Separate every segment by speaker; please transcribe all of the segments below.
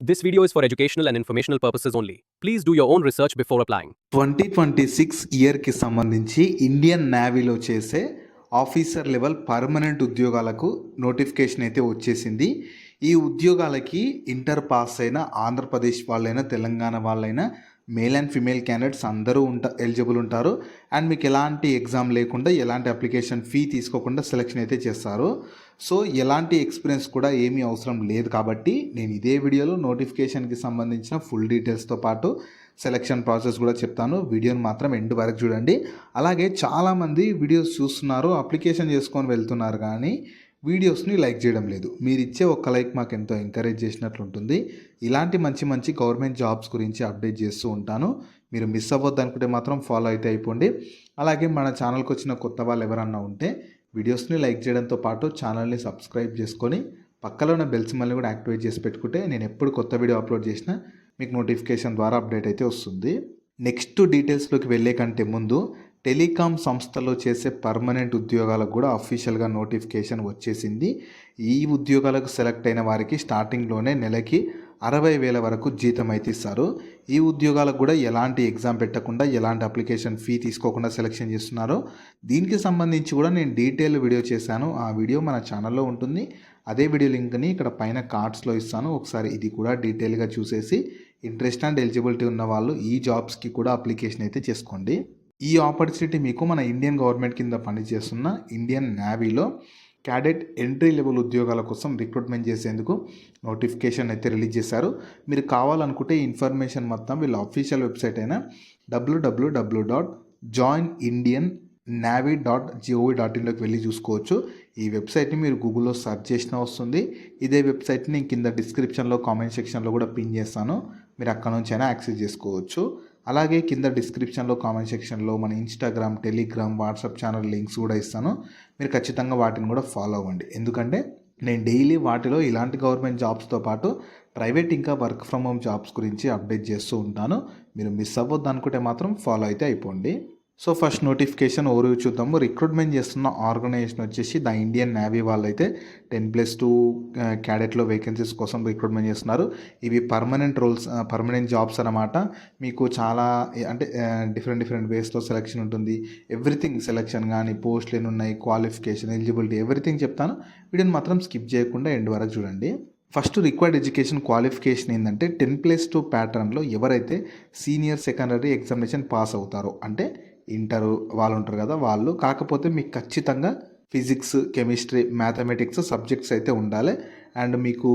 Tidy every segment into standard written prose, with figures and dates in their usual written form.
Speaker 1: This video is for educational and informational purposes only. Please do your own research before applying.
Speaker 2: 2026 ఇయర్కి సంబంధించి Indian నేవీలో చేసే officer level permanent ఉద్యోగాలకు notification అయితే వచ్చేసింది. ఈ ఉద్యోగాలకి ఇంటర్ పాస్ అయిన ఆంధ్రప్రదేశ్ వాళ్ళైనా తెలంగాణ వాళ్ళైనా మేల్ అండ్ ఫిమేల్ క్యాండిడేట్స్ అందరూ ఎలిజిబుల్ ఉంటారు. అండ్ మీకు ఎలాంటి ఎగ్జామ్ లేకుండా ఎలాంటి అప్లికేషన్ ఫీ తీసుకోకుండా సెలెక్షన్ అయితే చేస్తారు. సో ఎలాంటి ఎక్స్పీరియన్స్ కూడా ఏమీ అవసరం లేదు కాబట్టి నేను ఇదే వీడియోలో నోటిఫికేషన్కి సంబంధించిన ఫుల్ డీటెయిల్స్తో పాటు సెలెక్షన్ ప్రాసెస్ కూడా చెప్తాను. వీడియోని మాత్రం ఎండ్ వరకు చూడండి. అలాగే చాలామంది వీడియోస్ చూస్తున్నారు, అప్లికేషన్ చేసుకొని వెళ్తున్నారు కానీ వీడియోస్ని లైక్ చేయడం లేదు. మీరు ఇచ్చే ఒక్క లైక్ మాకు ఎంతో ఎంకరేజ్ చేసినట్లు ఉంటుంది. ఇలాంటి మంచి మంచి గవర్నమెంట్ జాబ్స్ గురించి అప్డేట్ చేస్తూ ఉంటాను. మీరు మిస్ అవ్వద్దు అనుకుంటే మాత్రం ఫాలో అయితే అయిపోండి. అలాగే మన ఛానల్కి వచ్చిన కొత్త వాళ్ళు ఎవరన్నా ఉంటే వీడియోస్ని లైక్ చేయడంతో పాటు ఛానల్ని సబ్స్క్రైబ్ చేసుకొని పక్కలో ఉన్న బెల్ సింబల్ని కూడా యాక్టివేట్ చేసి పెట్టుకుంటే నేను ఎప్పుడు కొత్త వీడియో అప్లోడ్ చేసినా మీకు నోటిఫికేషన్ ద్వారా అప్డేట్ అయితే వస్తుంది. నెక్స్ట్ డీటెయిల్స్లోకి వెళ్ళే కంటే ముందు టెలికాం సంస్థలో చేసే పర్మనెంట్ ఉద్యోగాలకు కూడా అఫీషియల్గా నోటిఫికేషన్ వచ్చేసింది. ఈ ఉద్యోగాలకు సెలెక్ట్ అయిన వారికి స్టార్టింగ్లోనే నెలకి 60,000 వరకు జీతం అయితే ఇస్తారు. ఈ ఉద్యోగాలకు కూడా ఎలాంటి ఎగ్జామ్ పెట్టకుండా ఎలాంటి అప్లికేషన్ ఫీ తీసుకోకుండా సెలెక్షన్ చేస్తున్నారు. దీనికి సంబంధించి కూడా నేను డీటెయిల్ వీడియో చేశాను. ఆ వీడియో మన ఛానల్లో ఉంటుంది. అదే వీడియో లింక్ని ఇక్కడ పైన కార్డ్స్లో ఇస్తాను. ఒకసారి ఇది కూడా డీటెయిల్గా చూసేసి ఇంట్రెస్ట్ అండ్ ఎలిజిబిలిటీ ఉన్న వాళ్ళు ఈ జాబ్స్కి కూడా అప్లికేషన్ అయితే చేసుకోండి. ఈ ఆపర్చునిటీ మీకు మన ఇండియన్ గవర్నమెంట్ కింద పనిచేస్తున్న ఇండియన్ నేవీలో క్యాడెట్ ఎంట్రీ లెవెల్ ఉద్యోగాల కోసం రిక్రూట్మెంట్ చేసేందుకు నోటిఫికేషన్ అయితే రిలీజ్ చేశారు. మీరు కావాలనుకుంటే ఈ ఇన్ఫర్మేషన్ మొత్తం వీళ్ళ అఫీషియల్ వెబ్సైట్ అయిన www.joinindiannavy.gov.in వెళ్ళి చూసుకోవచ్చు. ఈ వెబ్సైట్ని మీరు గూగుల్లో సెర్చ్ చేసినా వస్తుంది. ఇదే వెబ్సైట్ని కింద డిస్క్రిప్షన్లో కామెంట్ సెక్షన్లో కూడా పిన్ చేస్తాను. మీరు అక్కడ నుంచి అయినా యాక్సెస్ చేసుకోవచ్చు. అలాగే కింద డిస్క్రిప్షన్లో కామెంట్ సెక్షన్లో మన Instagram, Telegram, WhatsApp channel links కూడా ఇస్తాను. మీరు ఖచ్చితంగా వాటిని కూడా ఫాలో అవ్వండి. ఎందుకంటే నేను డైలీ వాటిలో ఇలాంటి గవర్నమెంట్ జాబ్స్తో పాటు ప్రైవేట్ ఇంకా వర్క్ ఫ్రమ్ హోమ్ జాబ్స్ గురించి అప్డేట్ చేస్తూ ఉంటాను. మీరు మిస్ అవ్వద్దు అనుకుంటే మాత్రం ఫాలో అయితే అయిపోండి. సో ఫస్ట్ నోటిఫికేషన్ ఓవర్ చూద్దాము. రిక్రూట్మెంట్ చేస్తున్న ఆర్గనైజేషన్ వచ్చేసి ద ఇండియన్ నేవీ వాళ్ళు అయితే 10+2 క్యాడెట్లో వేకెన్సీస్ కోసం రిక్రూట్మెంట్ చేస్తున్నారు. ఇవి పర్మనెంట్ రోల్స్, పర్మనెంట్ జాబ్స్ అన్నమాట. మీకు చాలా అంటే డిఫరెంట్ వేస్లో సెలెక్షన్ ఉంటుంది. ఎవ్రీథింగ్ సెలెక్షన్ కానీ పోస్టులు ఎన్ని ఉన్నాయి, క్వాలిఫికేషన్, ఎలిజిబిలిటీ ఎవ్రీథింగ్ చెప్తాను. వీడియోని మాత్రం స్కిప్ చేయకుండా ఎండ్ వరకు చూడండి. ఫస్ట్ రిక్వైర్డ్ ఎడ్యుకేషన్ క్వాలిఫికేషన్ ఏంటంటే 10+2 ప్యాటర్న్లో ఎవరైతే సీనియర్ సెకండరీ ఎగ్జామినేషన్ పాస్ అవుతారో, అంటే ఇంటర్ వాళ్ళు ఉంటారు కదా వాళ్ళు, కాకపోతే మీకు ఖచ్చితంగా ఫిజిక్స్, కెమిస్ట్రీ, మ్యాథమెటిక్స్ సబ్జెక్ట్స్ అయితే ఉండాలి. అండ్ మీకు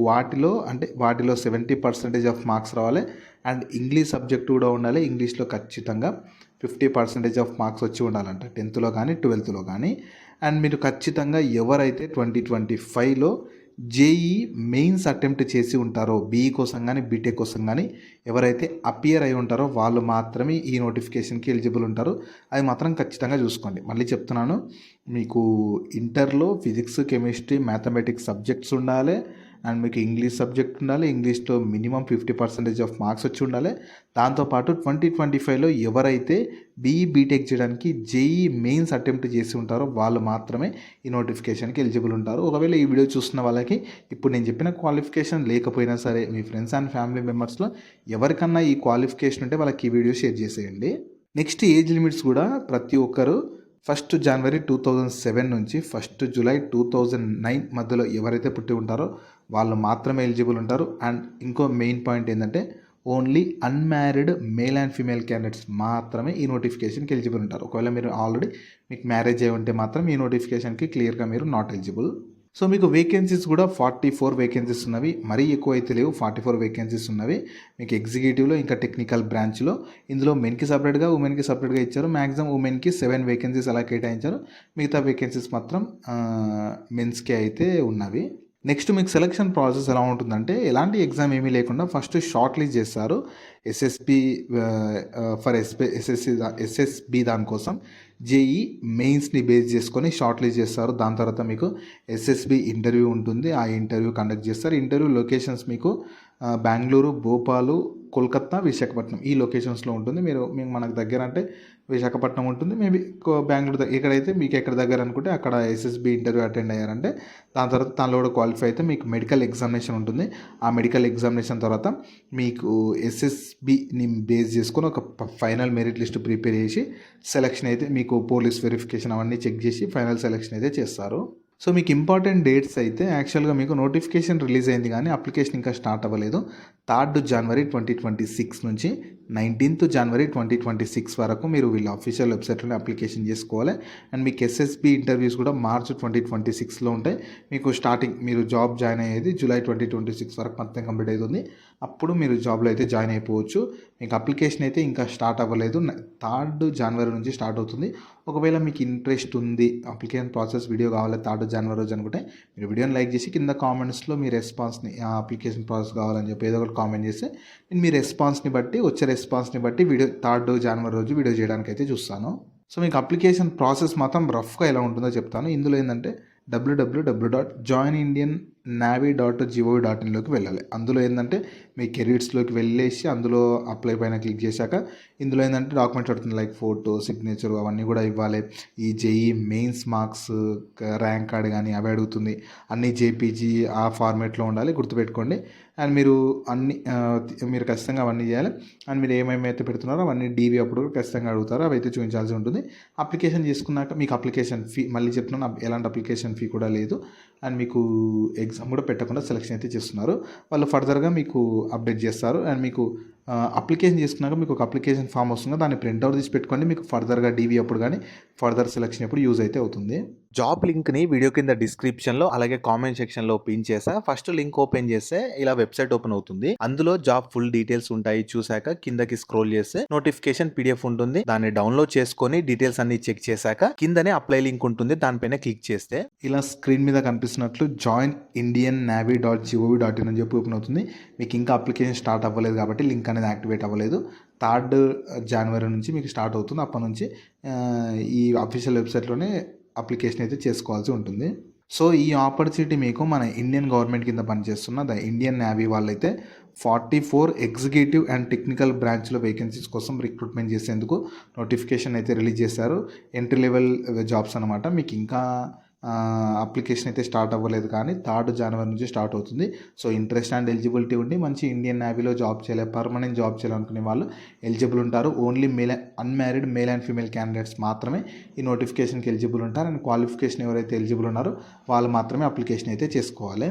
Speaker 2: వాటిలో 70% ఆఫ్ మార్క్స్ రావాలి. అండ్ ఇంగ్లీష్ సబ్జెక్ట్ కూడా ఉండాలి. ఇంగ్లీష్లో ఖచ్చితంగా 50% ఆఫ్ మార్క్స్ వచ్చి ఉండాలంట 10th కానీ 12th కానీ. అండ్ మీరు ఖచ్చితంగా ఎవరైతే 2025లో జేఈ మెయిన్స్ అటెంప్ట్ చేసి ఉంటారో, బీఈ కోసం కానీ బీటెక్ కోసం కానీ ఎవరైతే అపియర్ అయి ఉంటారో వాళ్ళు మాత్రమే ఈ నోటిఫికేషన్కి ఎలిజిబుల్ ఉంటారు. అది మాత్రం ఖచ్చితంగా చూసుకోండి. మళ్ళీ చెప్తున్నాను, మీకు ఇంటర్లో ఫిజిక్స్, కెమిస్ట్రీ, మ్యాథమెటిక్స్ సబ్జెక్ట్స్ ఉండాలి. అండ్ మీకు ఇంగ్లీష్ సబ్జెక్ట్ ఉండాలి. ఇంగ్లీష్లో మినిమం 50% ఆఫ్ మార్క్స్ వచ్చి ఉండాలి. దాంతోపాటు 2025లో ఎవరైతే బీఈ బీటెక్ చేయడానికి జేఈ మెయిన్స్ అటెంప్ట్ చేసి ఉంటారో వాళ్ళు మాత్రమే ఈ నోటిఫికేషన్కి ఎలిజిబుల్ ఉంటారు. ఒకవేళ ఈ వీడియో చూస్తున్న వాళ్ళకి ఇప్పుడు నేను చెప్పిన క్వాలిఫికేషన్ లేకపోయినా సరే మీ ఫ్రెండ్స్ అండ్ ఫ్యామిలీ మెంబర్స్లో ఎవరికన్నా ఈ క్వాలిఫికేషన్ ఉంటే వాళ్ళకి ఈ వీడియో షేర్ చేసేయండి. నెక్స్ట్ ఏజ్ లిమిట్స్ కూడా ప్రతి ఒక్కరు 1 జనవరి 2007 నుంచి 1 జూలై 2009 మధ్యలో ఎవరైతే పుట్టి ఉంటారో వాళ్ళు మాత్రమే ఎలిజిబుల్ ఉంటారు. అండ్ ఇంకో మెయిన్ పాయింట్ ఏంటంటే only unmarried male and female candidates మాత్రమే ఈ నోటిఫికేషన్కి ఎలిజిబుల్ ఉంటారు. ఒకవేళ మీరు ఆల్రెడీ మీకు మ్యారేజ్ అయి ఉంటే మాత్రం ఈ నోటిఫికేషన్కి క్లియర్గా మీరు నాట్ ఎలిజిబుల్. సో మీకు వేకెన్సీస్ కూడా 44 వేకెన్సీస్ ఉన్నవి, మరీ ఎక్కువ అయితే లేవు. 44 వేకెన్సీస్ ఉన్నవి మీకు ఎగ్జిక్యూటివ్లో ఇంకా టెక్నికల్ బ్రాంచ్లో. ఇందులో మెన్కి సపరేట్గా, ఉమెన్కి సపరేట్గా ఇచ్చారు. మ్యాక్సిమం ఉమెన్కి 7 వేకెన్సీస్ అలా కేటాయించారు. మిగతా వేకెన్సీస్ మాత్రం మెన్స్కి అయితే ఉన్నవి. నెక్స్ట్ మీకు సెలక్షన్ ప్రాసెస్ ఎలా ఉంటుందంటే ఎలాంటి ఎగ్జామ్ ఏమీ లేకుండా ఫస్ట్ షార్ట్ లిస్ట్ చేస్తారు. ఎస్ఎస్బి దానికోసం జేఈ మెయిన్స్ని బేస్ చేసుకొని షార్ట్ లిస్ట్ చేస్తారు. దాని తర్వాత మీకు ఎస్ఎస్బి ఇంటర్వ్యూ ఉంటుంది. ఆ ఇంటర్వ్యూ కండక్ట్ చేస్తారు. ఇంటర్వ్యూ లొకేషన్స్ మీకు బెంగళూరు, భోపాలు, కోల్కతా, విశాఖపట్నం ఈ లొకేషన్స్లో ఉంటుంది. మేము మనకు దగ్గర అంటే విశాఖపట్నం ఉంటుంది. మేబీ బెంగళూరు ఇక్కడైతే మీకు ఎక్కడ దగ్గర అనుకుంటే అక్కడ ఎస్ఎస్బి ఇంటర్వ్యూ అటెండ్ అయ్యారంటే దాని తర్వాత దానిలో కూడా క్వాలిఫై అయితే మీకు మెడికల్ ఎగ్జామినేషన్ ఉంటుంది. ఆ మెడికల్ ఎగ్జామినేషన్ తర్వాత మీకు ఎస్ఎస్బిని బేస్ చేసుకొని ఒక ఫైనల్ మెరిట్ లిస్ట్ ప్రిపేర్ చేసి సెలక్షన్ అయితే మీకు పోలీస్ వెరిఫికేషన్ అవన్నీ చెక్ చేసి ఫైనల్ సెలక్షన్ అయితే చేస్తారు. సో మీకు ఇంపార్టెంట్ డేట్స్ అయితే యాక్చువల్గా మీకు నోటిఫికేషన్ రిలీజ్ అయింది కానీ అప్లికేషన్ ఇంకా స్టార్ట్ అవ్వలేదు. 3 జనవరి 2026 నుంచి 19 జనవరి 2026 వరకు మీరు వీళ్ళ అఫీషియల్ వెబ్సైట్లోనే అప్లికేషన్ చేసుకోవాలి. అండ్ మీకు ఎస్ఎస్బి ఇంటర్వ్యూస్ కూడా మార్చ్ 2026లో ఉంటాయి. మీకు స్టార్టింగ్ మీరు జాబ్ జాయిన్ అయ్యేది జూలై 2026 వరకు మొత్తం కంప్లీట్ అవుతుంది. అప్పుడు మీరు జాబ్లో అయితే జాయిన్ అయిపోవచ్చు. మీకు అప్లికేషన్ అయితే ఇంకా స్టార్ట్ అవ్వలేదు. 3 జనవరి నుంచి స్టార్ట్ అవుతుంది. ఒకవేళ మీకు ఇంట్రెస్ట్ ఉంది అప్లికేషన్ ప్రాసెస్ వీడియో కావాలి 3 జనవరి రోజు అనుకుంటే మీరు వీడియోని లైక్ చేసి కింద కామెంట్స్లో మీ రెస్పాన్స్ని అప్లికేషన్ ప్రాసెస్ కావాలని చెప్పి ఏదో ఒకటి కామెంట్ చేస్తే నేను మీ రెస్పాన్స్ని బట్టి వచ్చే రెస్పాన్స్ని బట్టి వీడియో 3 జనవరి రోజు వీడియో చేయడానికి అయితే చూస్తాను. సో మీకు అప్లికేషన్ ప్రాసెస్ మాత్రం రఫ్గా ఎలా ఉంటుందో చెప్తాను. ఇందులో ఏంటంటే www.joinindiannavy.gov.in వెళ్ళాలి. అందులో ఏంటంటే మీ కెరీర్స్లోకి వెళ్ళేసి అందులో అప్లై పైన క్లిక్ చేశాక ఇందులో ఏంటంటే డాక్యుమెంట్స్ అడుగుతుంది లైక్ ఫోటో, సిగ్నేచర్ అవన్నీ కూడా ఇవ్వాలి. ఈ JEE mains marks, rank card కానీ అవి అడుగుతుంది. అన్నీ జేపీజీ ఆ ఫార్మేట్లో ఉండాలి, గుర్తుపెట్టుకోండి. అండ్ మీరు ఖచ్చితంగా అవన్నీ చేయాలి. అండ్ మీరు ఏమేమైతే పెడుతున్నారో అవన్నీ డీవీ అప్పుడు ఖచ్చితంగా అడుగుతారో అవి అయితే చూపించాల్సి ఉంటుంది. అప్లికేషన్ చేసుకున్నాక మీకు అప్లికేషన్ ఫీ మళ్ళీ చెప్తున్నాను, ఎలాంటి అప్లికేషన్ ఫీ కూడా లేదు. అండ్ మీకు ఎగ్జామ్ కూడా పెట్టకుండా సెలెక్షన్ అయితే చేస్తున్నారు. వాళ్ళు ఫర్దర్గా మీకు అప్డేట్ చేస్తారు. అండ్ మీకు అప్లికేషన్ చేసుకున్నాక మీకు ఒక అప్లికేషన్ ఫామ్ వస్తుంది, దాన్ని ప్రింట్అవుట్ తీసి పెట్టుకోండి. మీకు ఫర్దర్గా డీవీ అప్పుడు కానీ ఫర్దర్ సెలెక్షన్ అప్పుడు యూజ్ అయితే అవుతుంది. జాబ్ లింక్ని వీడియో కింద డిస్క్రిప్షన్లో అలాగే కామెంట్ సెక్షన్లో పిన్ చేసా. ఫస్ట్ లింక్ ఓపెన్ చేస్తే ఇలా వెబ్సైట్ ఓపెన్ అవుతుంది. అందులో జాబ్ ఫుల్ డీటెయిల్స్ ఉంటాయి. చూసాక కిందకి స్క్రోల్ చేస్తే నోటిఫికేషన్ పీడిఎఫ్ ఉంటుంది. దాన్ని డౌన్లోడ్ చేసుకొని డీటెయిల్స్ అన్ని చెక్ చేశాక కిందనే అప్లై లింక్ ఉంటుంది, దానిపైన క్లిక్ చేస్తే ఇలా స్క్రీన్ మీద కనిపిస్తున్నట్లు joinindiannavy.gov.in అని చెప్పి ఓపెన్ అవుతుంది. మీకు ఇంకా అప్లికేషన్ స్టార్ట్ అవ్వలేదు కాబట్టి లింక్ అనేది యాక్టివేట్ అవ్వలేదు. 3 జనవరి నుంచి మీకు స్టార్ట్ అవుతుంది. అప్పటి నుంచి ఈ అఫీషియల్ వెబ్సైట్లోనే అప్లికేషన్ అయితే చేసుకోవాల్సి ఉంటుంది. సో ఈ ఆపర్చునిటీ మీకు మన ఇండియన్ గవర్నమెంట్ కింద పనిచేస్తున్న ద ఇండియన్ నేవీ వాళ్ళైతే 44 ఎగ్జిక్యూటివ్ అండ్ టెక్నికల్ బ్రాంచ్లో వేకెన్సీస్ కోసం రిక్రూట్మెంట్ చేసేందుకు నోటిఫికేషన్ అయితే రిలీజ్ చేశారు. ఎంట్రీ లెవెల్ జాబ్స్ అనమాట. మీకు ఇంకా అప్లికేషన్ అయితే స్టార్ట్ అవ్వలేదు కానీ 3 జనవరి నుంచి స్టార్ట్ అవుతుంది. సో ఇంట్రెస్ట్ అండ్ ఎలిజిబిలిటీ ఉండి మంచి ఇండియన్ నేవీలో జాబ్ చేయాలి, పర్మనెంట్ జాబ్ చేయాలనుకునే వాళ్ళు ఎలిజిబుల్ ఉంటారు. Only unmarried male and female candidates మాత్రమే ఈ నోటిఫికేషన్కి ఎలిజిబుల్ ఉంటారు. అండ్ క్వాలిఫికేషన్ ఎవరైతే ఎలిజిబుల్ ఉన్నారో వాళ్ళు మాత్రమే అప్లికేషన్ అయితే చేసుకోవాలి.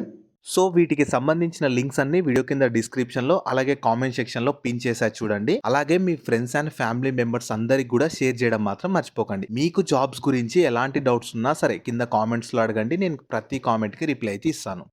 Speaker 2: సో వీటికి సంబంధించిన లింక్స్ అన్ని వీడియో కింద డిస్క్రిప్షన్లో అలాగే కామెంట్ సెక్షన్లో పిన్ చేసా చూడండి. అలాగే మీ ఫ్రెండ్స్ అండ్ ఫ్యామిలీ మెంబర్స్ అందరికి కూడా షేర్ చేయడం మాత్రం మర్చిపోకండి. మీకు జాబ్స్ గురించి ఎలాంటి డౌట్స్ ఉన్నా సరే కింద కామెంట్స్లో అడగండి, నేను ప్రతి కామెంట్కి రిప్లై అయితే ఇస్తాను.